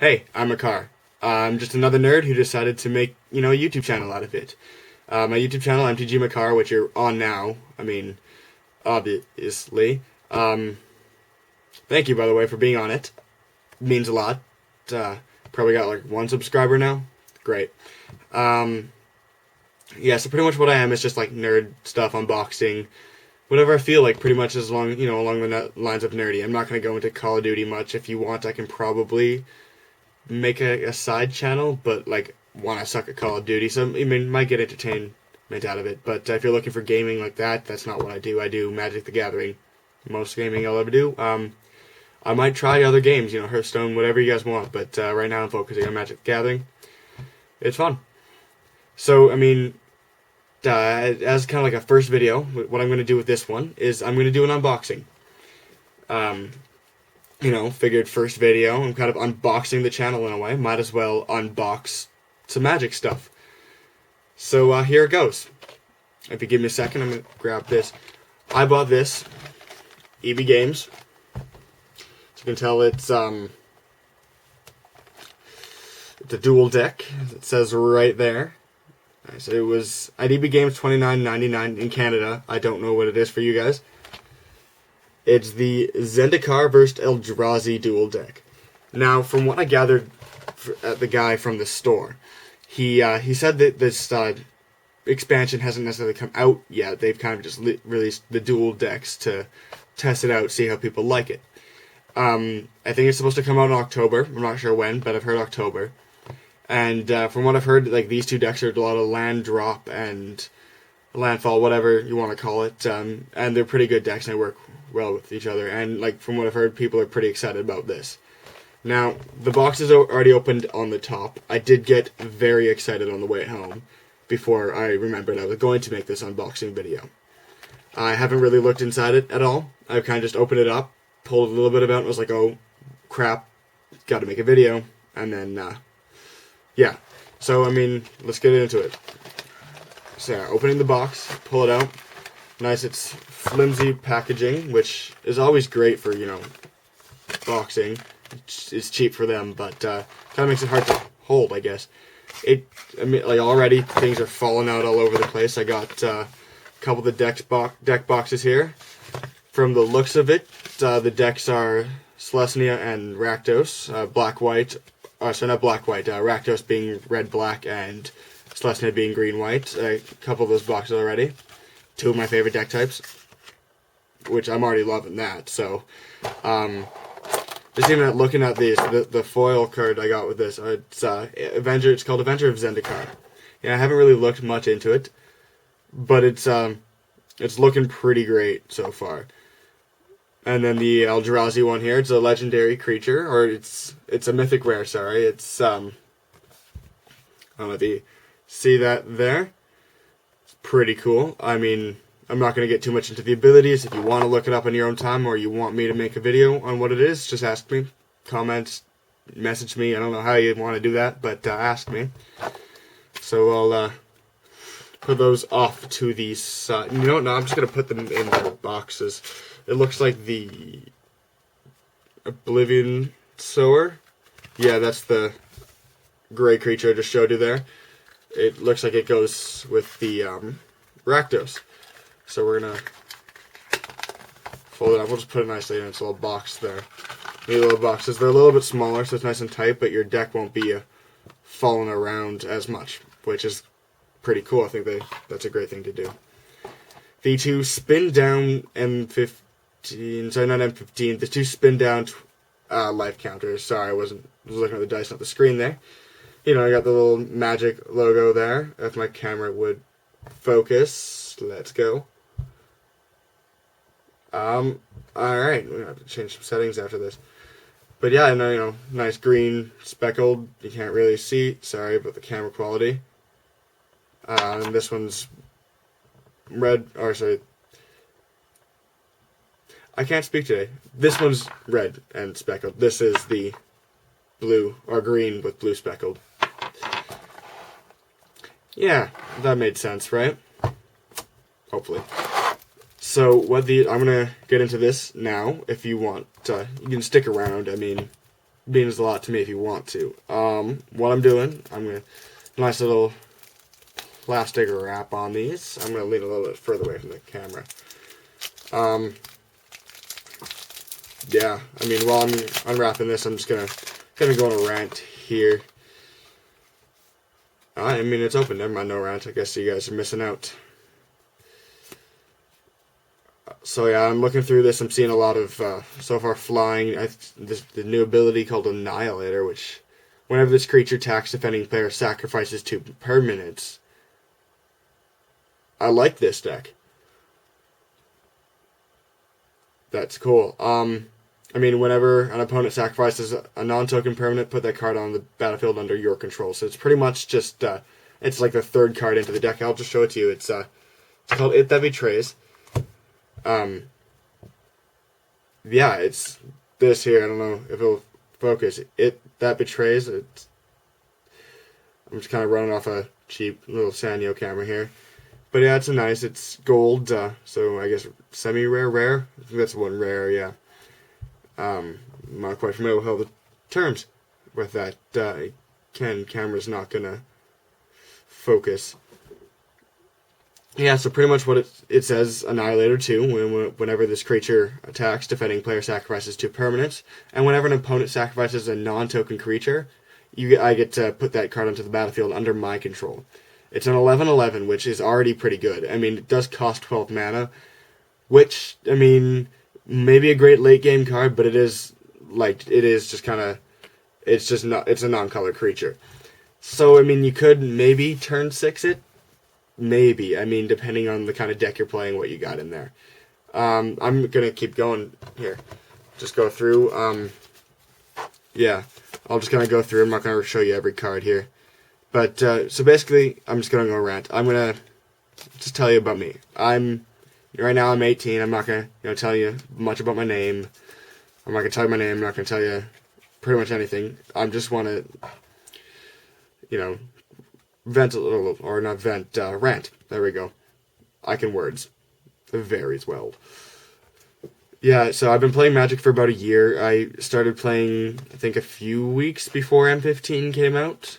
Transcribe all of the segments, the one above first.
Hey, I'm Macar. I'm just another nerd who decided to make, a YouTube channel out of it. My YouTube channel, MTG Macar, which you're on now. Obviously. Thank you, by the way, for being on it. Means a lot. Probably got like 1 subscriber now. Great. Yeah, so pretty much what I am is just like nerd stuff, unboxing, whatever I feel like, pretty much along the lines of nerdy. I'm not going to go into Call of Duty much. If you want, I can probably make a side channel, but like when I suck at Call of Duty, so I mean, might get entertainment out of it. But if you're looking for gaming like that, that's not what I do. I do Magic the Gathering. Most gaming I'll ever do. I might try other games, Hearthstone, whatever you guys want. But right now I'm focusing on Magic the Gathering. It's fun. So I mean, as kind of like a first video, what I'm going to do with this one is I'm going to do an unboxing. Figured first video, I'm kind of unboxing the channel in a way. Might as well unbox some Magic stuff. So here it goes. If you give me a second, I'm going to grab this. I bought this, EB Games. As you can tell, it's a dual deck. It says right there. So it was at EB Games $29.99 in Canada. I don't know what it is for you guys. It's the Zendikar vs. Eldrazi dual deck. Now, from what I gathered at the guy from the store, he said that this expansion hasn't necessarily come out yet. They've kind of just released the dual decks to test it out, see how people like it. I think it's supposed to come out in October. I'm not sure when, but I've heard October. And from what I've heard, like these two decks are a lot of land drop and landfall, whatever you want to call it, and they're pretty good decks and they work well with each other. And like from what I've heard, people are pretty excited about this. Now, the box is already opened on the top. I did get very excited on the way home before I remembered I was going to make this unboxing video. I haven't really looked inside it at all. I've kind of just opened it up, pulled a little bit about it, and was like, oh, crap, got to make a video. And then, yeah. So, I mean, let's get into it. So, yeah, opening the box, pull it out. Nice, it's flimsy packaging, which is always great for, boxing. It's cheap for them, but kind of makes it hard to hold, I guess. Already things are falling out all over the place. I got a couple of the deck boxes here. From the looks of it, the decks are Selesnya and Rakdos, black-white. So not black-white, Rakdos being red-black and Selesnya being green-white. A couple of those boxes already. 2 of my favorite deck types, which I'm already loving that. So, just even looking at these, the foil card I got with this, it's Avenger. It's called Avenger of Zendikar. Yeah, I haven't really looked much into it, but it's looking pretty great so far. And then the Eldrazi one here, it's a legendary creature, or it's a mythic rare. Sorry, it's I don't know if you see that there. It's pretty cool. I mean, I'm not going to get too much into the abilities. If you want to look it up in your own time, or you want me to make a video on what it is, just ask me. Comments, message me. I don't know how you want to do that, but ask me. So I'll put those off to the side. You know what? No, I'm just going to put them in their boxes. It looks like the Oblivion Sower. Yeah, that's the gray creature I just showed you there. It looks like it goes with the Rakdos. So we're going to fold it up. We'll just put it nicely in its little box there. These little boxes. They're a little bit smaller, so it's nice and tight, but your deck won't be falling around as much, which is pretty cool. I think that's a great thing to do. The 2 spin down M15, sorry, not M15, the 2 spin down life counters. Sorry, I was looking at the dice, not the screen there. I got the little Magic logo there. If my camera would focus, let's go. Alright, we're gonna have to change some settings after this. But yeah, I know, nice green speckled. You can't really see. Sorry about the camera quality. And this one's red, or sorry, I can't speak today. This one's red and speckled. This is the blue, or green with blue speckled. Yeah, that made sense, right? Hopefully. So, I'm gonna get into this now. If you want, you can stick around. I mean, means a lot to me if you want to. What I'm doing, I'm going to, nice little plastic wrap on these. I'm going to lean a little bit further away from the camera. Yeah, I mean, while I'm unwrapping this, I'm just going to go on a rant here. I mean, it's open. Never mind, no rant. I guess you guys are missing out. So yeah, I'm looking through this. I'm seeing a lot of, so far, flying. The new ability called Annihilator, which, whenever this creature attacks defending player, sacrifices 2 permanents. I like this deck. That's cool. I mean, whenever an opponent sacrifices a non-token permanent, put that card on the battlefield under your control. So it's pretty much just, it's like the 3rd card into the deck. I'll just show it to you. It's called It That Betrays. Yeah, it's this here. I don't know if it'll focus. It That Betrays. I'm just kind of running off a cheap little Sanyo camera here. But yeah, it's gold, so I guess semi-rare, rare? I think that's one rare, yeah. I'm not quite familiar with all the terms with that. Camera's not gonna focus. Yeah, so pretty much what it says, Annihilator 2, whenever this creature attacks, defending player sacrifices 2 permanents, and whenever an opponent sacrifices a non-token creature, I get to put that card onto the battlefield under my control. It's an 11/11, which is already pretty good. I mean, it does cost 12 mana, which, I mean, maybe a great late game card, but it is just kind of, it's a non-color creature. So, I mean, you could maybe turn 6 it. Maybe. I mean, depending on the kind of deck you're playing, what you got in there. I'm going to keep going here. Just go through. Yeah, I'll just kind of go through. I'm not going to show you every card here. But, so basically, I'm just going to go rant. I'm going to just tell you about me. Right now I'm 18. I'm not going to tell you much about my name. I'm not going to tell you my name. I'm not going to tell you pretty much anything. I just want to, vent a little, or not vent, rant. There we go. I can words. Very well. Yeah, so I've been playing Magic for about a year. I started playing, I think, a few weeks before M15 came out.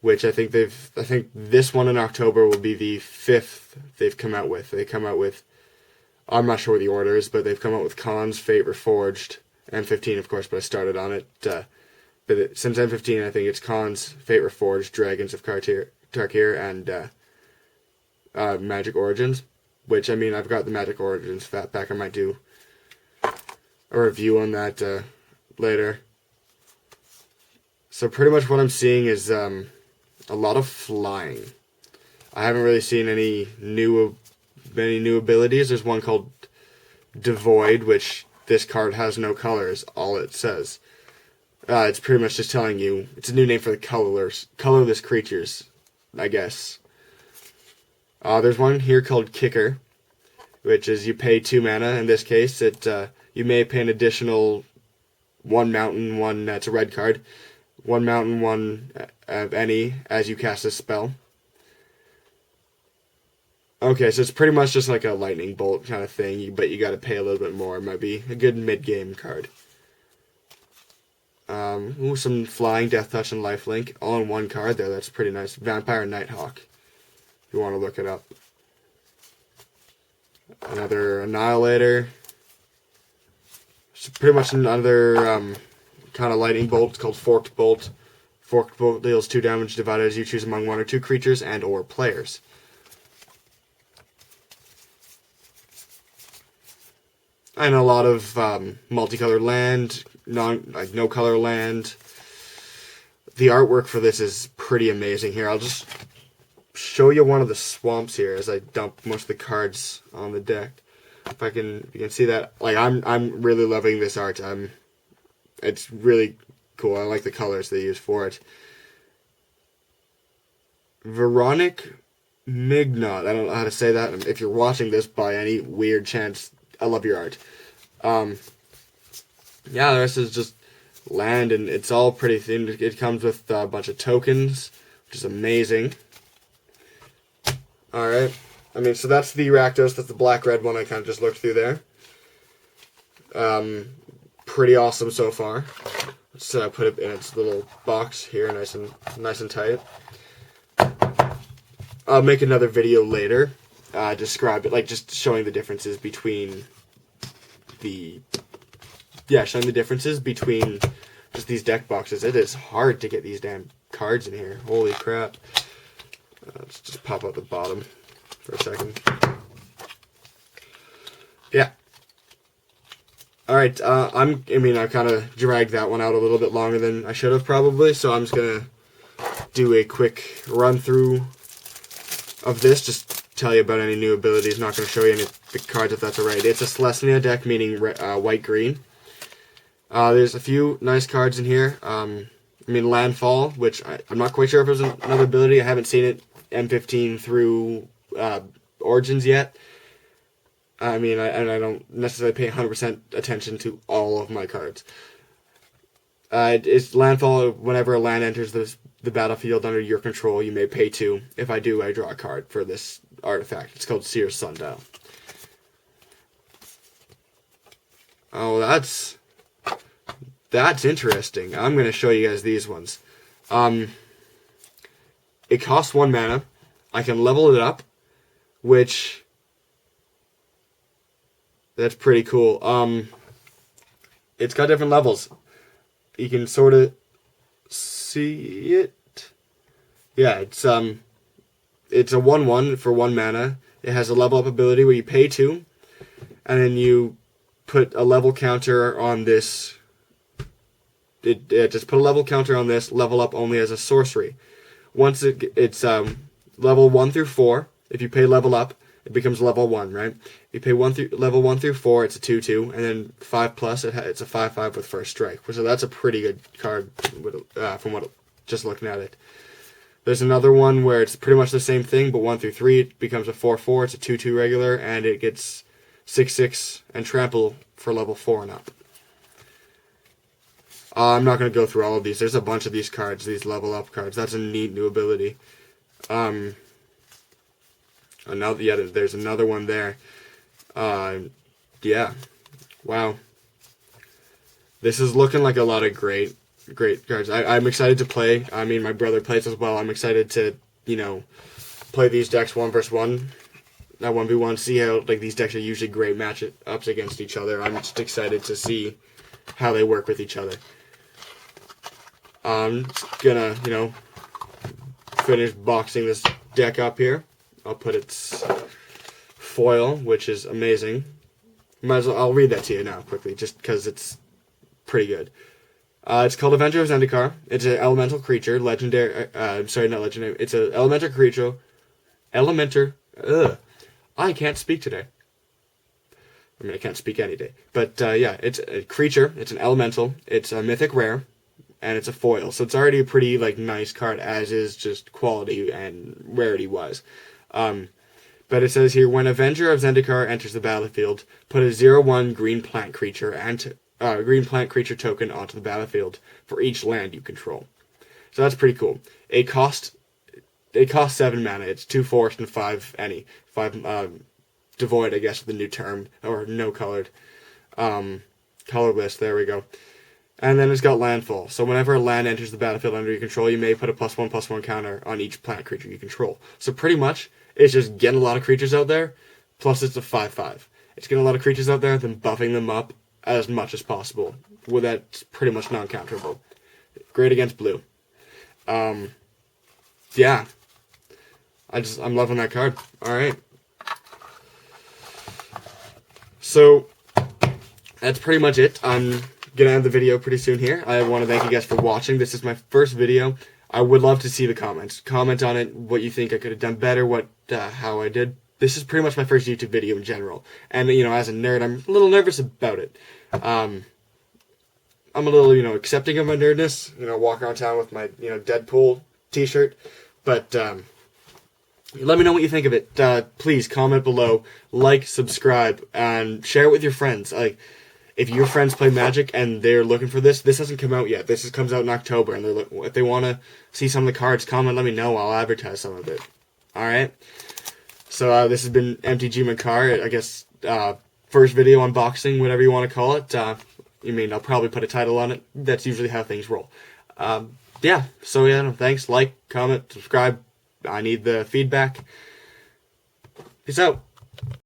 Which I think this one in October will be the 5th they've come out with. They come out with, I'm not sure what the order is, but they've come out with Khans, Fate Reforged, M15 of course, but I started on it. But since M15 I think it's Khans, Fate Reforged, Dragons of Tarkir, and Magic Origins. Which, I mean, I've got the Magic Origins fat pack. I might do a review on that later. So pretty much what I'm seeing is a lot of flying. I haven't really seen any new abilities. There's one called Devoid, which this card has no colors, all it says. It's pretty much just telling you, it's a new name for the colorless creatures, I guess. There's one here called Kicker, which is you pay 2 mana. In this case, you may pay an additional 1 mountain, 1 that's a red card. 1 mountain, 1 of any, as you cast a spell. Okay, so it's pretty much just like a lightning bolt kind of thing, but you gotta pay a little bit more. It might be a good mid-game card. Some flying, Death Touch, and Lifelink, all in one card there. That's pretty nice. Vampire Nighthawk, if you want to look it up. Another Annihilator. It's pretty much another kind of lightning bolt. It's called Forked Bolt. Forked Bolt deals 2 damage divided as you choose among 1 or 2 creatures and or players. And a lot of multicolored land, no color land. The artwork for this is pretty amazing here. I'll just show you one of the swamps here as I dump most of the cards on the deck. If you can see that. Like I'm really loving this art. It's really cool. I like the colors they use for it. Veronic Mignot. I don't know how to say that. If you're watching this by any weird chance, I love your art. Yeah, the rest is just land, and it's all pretty thin. It comes with a bunch of tokens, which is amazing. Alright. I mean, so that's the Rakdos. That's the black-red one I kind of just looked through there. Pretty awesome so far. Let's put it in its little box here, nice and tight. I'll make another video later, describe it, like just showing the differences between showing the differences between just these deck boxes. It is hard to get these damn cards in here. Holy crap. Let's just pop out the bottom for a second. Yeah. Alright, I kind of dragged that one out a little bit longer than I should have probably, so I'm just going to do a quick run through of this, just tell you about any new abilities. Not going to show you any of the cards if that's alright. It's a Celestia deck, meaning white-green. There's a few nice cards in here. Landfall, which I'm not quite sure if it was another ability. I haven't seen it M15 through Origins yet. I don't necessarily pay 100% attention to all of my cards. It's landfall. Whenever a land enters the battlefield under your control, you may pay 2. If I do, I draw a card for this artifact. It's called Seer's Sundial. Oh, that's interesting. I'm going to show you guys these ones. It costs 1 mana. I can level it up, which... that's pretty cool. It's got different levels. You can sort of see it. Yeah, it's a 1/1 for 1 mana. It has a level up ability where you pay 2, and then you put a level counter on this. Just put a level counter on this. Level up only as a sorcery. Once it's level 1 through 4. If you pay level up, it becomes level 1, right? You pay level 1 through 4, it's a 2/2, and then 5+, it's a 5/5 with first strike. So that's a pretty good card from what just looking at it. There's another one where it's pretty much the same thing, but 1 through 3 it becomes a 4/4. It's a 2/2 regular, and it gets 6/6 and trample for level 4 and up. I'm not going to go through all of these. There's a bunch of these cards, these level up cards. That's a neat new ability. There's another one there. Yeah. Wow. This is looking like a lot of great cards. I'm excited to play. My brother plays as well. I'm excited to, play these decks 1 versus 1. 1v1, see how, these decks are usually great matchups against each other. I'm just excited to see how they work with each other. I'm just gonna, finish boxing this deck up here. I'll put its foil, which is amazing. I'll read that to you now quickly, just because it's pretty good. It's called Avenger of Zendikar. It's an elemental creature, legendary. Not legendary. It's an elemental creature. I can't speak today. I can't speak any day. But it's a creature. It's an elemental. It's a mythic rare, and it's a foil. So it's already a pretty nice card, as is just quality and rarity wise. But it says here, when Avenger of Zendikar enters the battlefield, put a 0/1 green plant creature and green plant creature token onto the battlefield for each land you control. So that's pretty cool. It costs 7 mana. It's 2 forest and 5 any. 5 devoid, I guess, with the new term, or no colored. Colorless, there we go. And then it's got landfall. So whenever a land enters the battlefield under your control, you may put a +1/+1 counter on each plant creature you control. So pretty much, it's just getting a lot of creatures out there, plus it's a 5/5. It's getting a lot of creatures out there, then buffing them up as much as possible. Well, that's pretty much non-counterable. Great against blue. Yeah. I'm loving that card. Alright. So, that's pretty much it. I'm gonna end the video pretty soon here. I want to thank you guys for watching. This is my first video. I would love to see the comments. Comment on it, what you think I could have done better, how I did. This is pretty much my first YouTube video in general. And, as a nerd, I'm a little nervous about it. I'm a little, accepting of my nerdness. Walking around town with my, Deadpool t-shirt. But, let me know what you think of it. Please comment below, like, subscribe, and share it with your friends. If your friends play Magic and they're looking for this hasn't come out yet. This comes out in October, and if they want to see some of the cards, comment, let me know. I'll advertise some of it. Alright? So, this has been MTG Macar, I guess, first video unboxing, whatever you want to call it. I mean, I'll probably put a title on it. That's usually how things roll. Yeah, so yeah, no, thanks. Like, comment, subscribe. I need the feedback. Peace out.